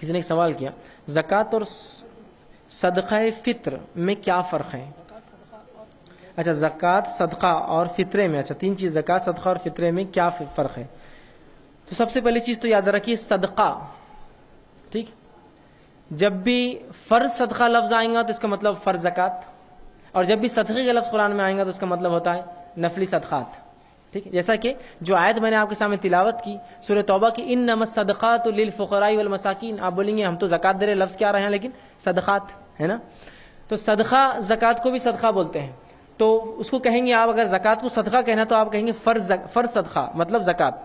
کسی نے ایک سوال کیا زکوٰۃ اور صدقہ فطر میں کیا فرق ہے؟ اچھا، زکوٰۃ، صدقہ اور فطرے میں، اچھا تین چیز، زکوٰۃ، صدقہ اور فطرے میں کیا فرق ہے؟ تو سب سے پہلی چیز تو یاد رکھیے صدقہ، ٹھیک، جب بھی فرض صدقہ لفظ آئیں گا تو اس کا مطلب فرض زکوٰۃ، اور جب بھی صدقے کا لفظ قرآن میں آئیں گا تو اس کا مطلب ہوتا ہے نفلی صدقات، ٹھیک ہے؟ جیسا کہ جو آیت میں نے آپ کے سامنے تلاوت کی سورہ توبہ کی، انما الصدقات للفقراء والمساکین، آپ بولیں گے ہم تو زکوٰۃ دے رہے، لفظ کیا رہے ہیں لیکن صدقات ہے نا، تو صدقہ، زکوٰۃ کو بھی صدقہ بولتے ہیں، تو اس کو کہیں گے آپ اگر زکوٰۃ کو صدقہ کہنا تو آپ کہیں گے فرض صدقہ مطلب زکوٰۃ،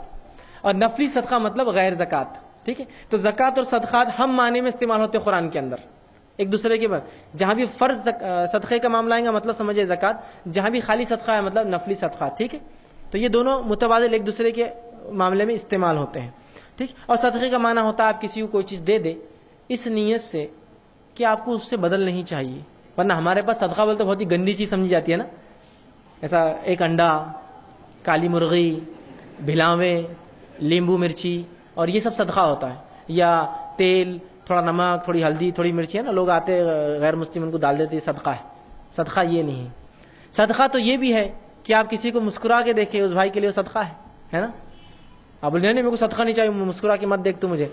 اور نفلی صدقہ مطلب غیر زکوٰۃ، ٹھیک ہے؟ تو زکوٰۃ اور صدقات ہم معنی میں استعمال ہوتے ہیں قرآن کے اندر ایک دوسرے کے بعد، جہاں بھی فرض صدقے کا معاملہ آئے گا مطلب سمجھے زکوٰۃ، جہاں بھی خالی صدقہ ہے مطلب نفلی صدقہ، ٹھیک ہے؟ تو یہ دونوں متبادل ایک دوسرے کے معاملے میں استعمال ہوتے ہیں، ٹھیک؟ اور صدقے کا معنی ہوتا ہے آپ کسی کو کوئی چیز دے دے اس نیت سے کہ آپ کو اس سے بدل نہیں چاہیے، ورنہ ہمارے پاس صدقہ بولتے بہت ہی گندی چیز سمجھی جاتی ہے نا، ایسا ایک انڈا، کالی مرغی، بھلاوے، لیمبو مرچی، اور یہ سب صدقہ ہوتا ہے، یا تیل، تھوڑا نمک، تھوڑی ہلدی، تھوڑی مرچی، ہے نا، لوگ آتے غیر مسلم ان کو ڈال دیتے، یہ صدقہ ہے۔ صدقہ یہ نہیں ہے، صدقہ تو یہ بھی ہے کہ آپ کسی کو مسکرا کے دیکھیں، اس بھائی کے لیے وہ صدقہ ہے نا، آپ بولیں نہیں میرے کو صدقہ نہیں چاہیے، مسکرا کے مت دیکھ تو مجھے۔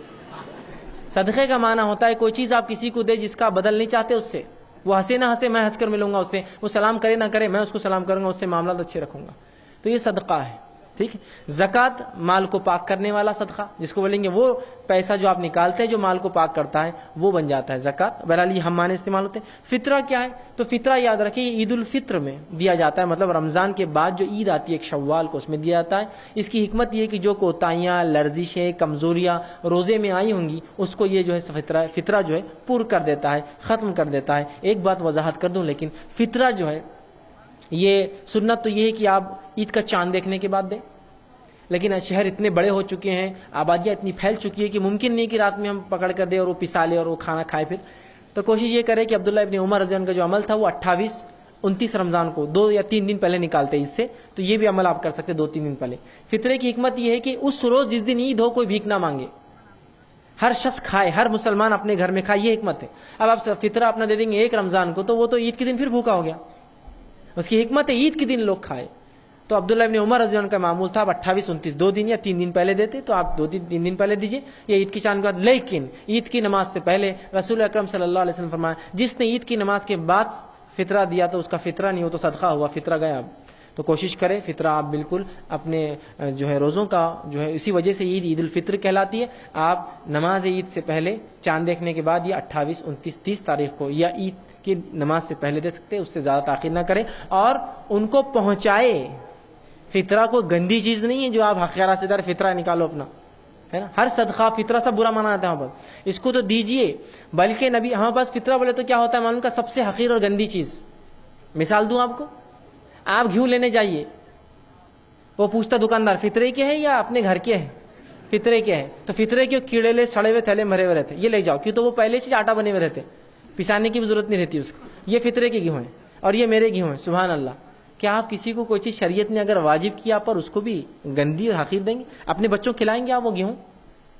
صدقے کا معنی ہوتا ہے کوئی چیز آپ کسی کو دے جس کا بدل نہیں چاہتے اس سے، وہ ہنسے نہ ہنسے میں ہنس کر ملوں گا اس سے، وہ سلام کرے نہ کرے میں اس کو سلام کروں گا، اس سے معاملات اچھے رکھوں گا، تو یہ صدقہ ہے، ٹھیک ہے؟ زکوٰۃ مال کو پاک کرنے والا صدقہ، جس کو بولیں گے وہ پیسہ جو آپ نکالتے ہیں جو مال کو پاک کرتا ہے وہ بن جاتا ہے زکوٰۃ، بہرحال یہ ہم معنی استعمال ہوتے ہیں۔ فطرہ کیا ہے؟ تو فطرہ یاد رکھیے یہ عید الفطر میں دیا جاتا ہے، مطلب رمضان کے بعد جو عید آتی ہے ایک شوال کو، اس میں دیا جاتا ہے۔ اس کی حکمت یہ ہے کہ جو کوتاہیاں، لرزشیں، کمزوریاں روزے میں آئی ہوں گی اس کو یہ جو ہے فطرہ جو ہے پور کر دیتا ہے، ختم کر دیتا ہے۔ ایک بات وضاحت کر دوں، لیکن فطرہ جو ہے یہ سنت تو یہ ہے کہ آپ عید کا چاند دیکھنے کے بعد دیں، لیکن شہر اتنے بڑے ہو چکے ہیں، آبادیاں اتنی پھیل چکی ہے کہ ممکن نہیں کہ رات میں ہم پکڑ کر دیں اور وہ پسا لے اور وہ کھانا کھائے پھر، تو کوشش یہ کرے کہ عبداللہ ابن عمر رضی اللہ عنہ کا جو عمل تھا وہ 28 29 رمضان کو 2 یا 3 دن پہلے نکالتے عید سے، تو یہ بھی عمل آپ کر سکتے 2-3 دن پہلے۔ فطرے کی حکمت یہ ہے کہ اس روز جس دن عید ہو کوئی بھیک نہ مانگے، ہر شخص کھائے، ہر مسلمان اپنے گھر میں کھائے، یہ حکمت ہے۔ اب آپ فطرہ اپنا دے دیں گے 1 رمضان کو تو وہ تو عید کے دن پھر بھوکا ہو گیا، اس کی حکمت ہے عید کے دن لوگ کھائے۔ تو عبداللہ ابن عمر رضی اللہ عنہ کا معمول تھا اب 28 29 2 دن یا 3 دن پہلے دیتے، تو آپ 2-3 دن پہلے دیجیے یا عید کی چاند کے بعد، لیکن عید کی نماز سے پہلے رسول اکرم صلی اللہ علیہ وسلم فرمایا جس نے عید کی نماز کے بعد فطرہ دیا تو اس کا فطرہ نہیں ہو تو صدقہ ہوا، فطرہ گیا۔ اب تو کوشش کرے فطرہ آپ بالکل اپنے جو ہے روزوں کا جو ہے، اسی وجہ سے عید الفطر کہلاتی ہے، آپ نماز عید سے پہلے چاند دیکھنے کے بعد یا 28 29 30 تاریخ کو یا عید کی نماز سے پہلے دے سکتے، اس سے زیادہ تاخیر نہ کریں اور ان کو پہنچائے۔ فطرہ کوئی گندی چیز نہیں ہے جو آپ حقیرات سے در فطرہ نکالو اپنا، ہے نا، ہر صدقہ فطرہ سب برا مانا جاتا ہے وہاں پر، اس کو تو دیجئے، بلکہ نبی ہمارے پاس فطرہ بولے تو کیا ہوتا ہے معلوم کا سب سے حقیر اور گندی چیز، مثال دوں آپ کو، آپ گھیو لینے جائیے، وہ پوچھتا دکاندار فطرے کے ہے یا اپنے گھر کے ہے؟ فطرے کے ہے، تو فطرے کے کیڑے لے سڑے ہوئے تھیلے بھرے ہوئے رہتے، یہ لے جاؤ، کیوں تو وہ پہلے سے آٹا بنے ہوئے رہتے، پسانے کی بھی ضرورت نہیں رہتی اس کو، یہ فطرے کے گیہوں ہیں اور یہ میرے گیہوں ہیں۔ سبحان اللہ، کیا آپ کسی کو کوئی چیز شریعت نے اگر واجب کیا پر اس کو بھی گندی اور حقیر دیں گے؟ اپنے بچوں کھلائیں گے آپ وہ گیہوں؟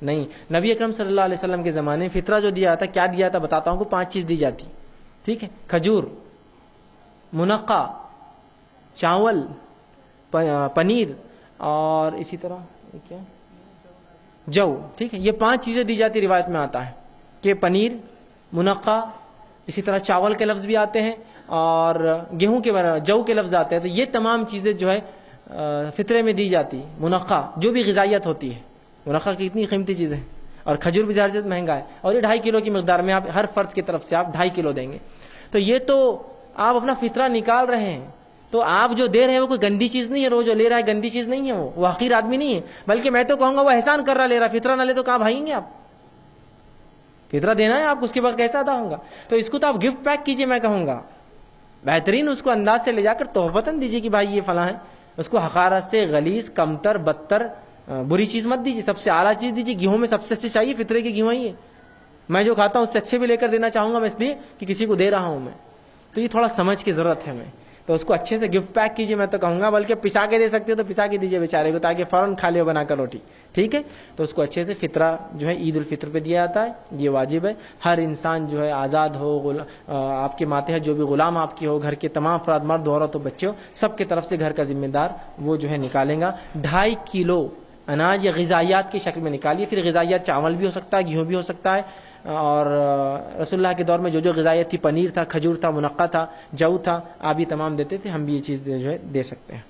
نہیں۔ نبی اکرم صلی اللہ علیہ وسلم کے زمانے میں فطرہ جو دیا جاتا کیا دیا جاتا بتاتا ہوں کو، 5 چیز دی جاتی، ٹھیک ہے؟ کھجور، منقع، چاول، پنیر اور اسی طرح کیا جو، ٹھیک ہے؟ یہ 5 چیزیں دی جاتی، روایت میں آتا ہے کہ پنیر، منقع، اسی طرح چاول کے لفظ بھی آتے ہیں اور گیہوں کے جو کے لفظ آتے ہیں، تو یہ تمام چیزیں جو ہے فطرے میں دی جاتی۔ منقع جو بھی غذائیت ہوتی ہے، منقع کی اتنی قیمتی چیز ہے، اور کھجور بھی زیادہ مہنگا ہے، اور یہ 2.5 کلو کی مقدار میں آپ ہر فرد کی طرف سے آپ 2.5 کلو دیں گے، تو یہ تو آپ اپنا فطرہ نکال رہے ہیں، تو آپ جو دے رہے ہیں وہ کوئی گندی چیز نہیں ہے، وہ جو لے رہا ہے گندی چیز نہیں ہے، وہ حقیر آدمی نہیں ہے، بلکہ میں تو کہوں گا وہ احسان کر رہا لے رہا، فطرہ نہ لے تو کہاں بھائیں گے آپ؟ فطرہ دینا ہے آپ کو، اس کے بعد کیسا ادا ہوگا؟ تو اس کو تو آپ گفٹ پیک کیجئے، میں کہوں گا بہترین اس کو انداز سے لے جا کر تحفتاً دیجیے کہ بھائی یہ فلاں ہے، اس کو حقارت سے غلیظ، کمتر، بدتر، بری چیز مت دیجیے، سب سے اعلیٰ چیز دیجیے۔ گیہوں میں سب سے اچھے چاہیے، فطرے کے گیہوں ہی ہے، میں جو کھاتا ہوں اس سے اچھے بھی لے کر دینا چاہوں گا میں، اس لیے کہ کسی کو دے رہا ہوں میں، تو یہ تھوڑا سمجھ کی ضرورت ہے ہمیں، تو اس کو اچھے سے گفٹ پیک کیجیے، میں تو کہوں گا، بلکہ پسا کے دے سکتے ہو تو پسا کے دیجیے بیچارے کو، تاکہ فوراً کھا لے بنا کر روٹی، ٹھیک ہے، تو اس کو اچھے سے فطرہ جو ہے عید الفطر پہ دیا جاتا ہے، یہ واجب ہے. ہر انسان جو ہے آزاد ہو، آپ کے ماتحت جو بھی غلام آپ کی ہو، گھر کے تمام افراد مرد عورت ہو بچے ہو، سب کی طرف سے گھر کا ذمہ دار وہ جو ہے نکالے گا. 2.5 کلو اناج یا غذائیات کی شکل میں نکالیے. پھر غذائیات چاول بھی ہو سکتا ہے، گیہوں بھی ہو سکتا ہے، اور رسول اللہ کے دور میں جو جو غذائیت تھی، پنیر تھا، کھجور تھا، منقع تھا، جو تھا، آپ یہ تمام دیتے تھے، ہم بھی یہ چیز جو ہے دے سکتے ہیں.